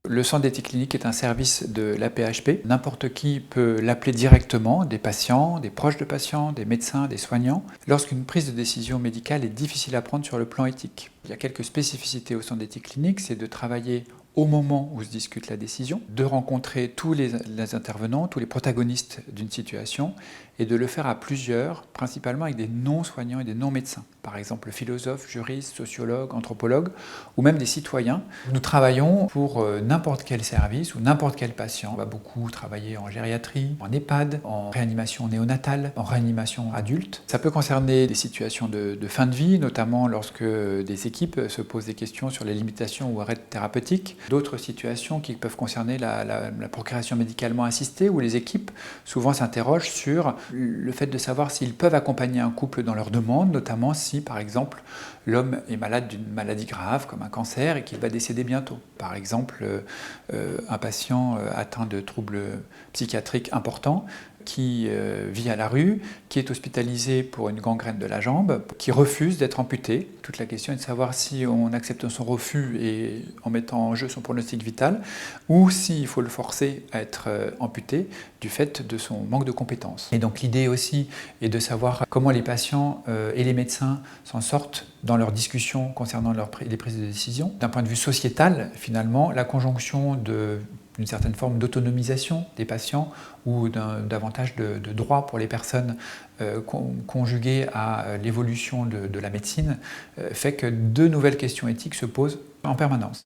Le centre d'éthique clinique est un service de l'AP-HP. N'importe qui peut l'appeler directement, des patients, des proches de patients, des médecins, des soignants, lorsqu'une prise de décision médicale est difficile à prendre sur le plan éthique. Il y a quelques spécificités au centre d'éthique clinique, c'est de travailler au moment où se discute la décision, de rencontrer tous les intervenants, tous les protagonistes d'une situation, et de le faire à plusieurs, principalement avec des non-soignants et des non-médecins. Par exemple, philosophes, juristes, sociologues, anthropologues, ou même des citoyens. Nous travaillons pour n'importe quel service ou n'importe quel patient. On va beaucoup travailler en gériatrie, en EHPAD, en réanimation néonatale, en réanimation adulte. Ça peut concerner des situations de fin de vie, notamment lorsque des équipes se posent des questions sur les limitations ou arrêts thérapeutiques. D'autres situations qui peuvent concerner la procréation médicalement assistée, où les équipes souvent s'interrogent sur le fait de savoir s'ils peuvent accompagner un couple dans leur demande, notamment si, par exemple, l'homme est malade d'une maladie grave, comme un cancer, et qu'il va décéder bientôt. Par exemple, un patient atteint de troubles psychiatriques importants, qui vit à la rue, qui est hospitalisé pour une gangrène de la jambe, qui refuse d'être amputé. Toute la question est de savoir si on accepte son refus et en mettant en jeu son pronostic vital, ou s'il faut le forcer à être amputé du fait de son manque de compétences. Et donc l'idée aussi est de savoir comment les patients et les médecins s'en sortent dans leurs discussions concernant les prises de décision. D'un point de vue sociétal, finalement, la conjonction d'une certaine forme d'autonomisation des patients ou davantage de droits pour les personnes conjuguées à l'évolution de la médecine fait que de nouvelles questions éthiques se posent en permanence.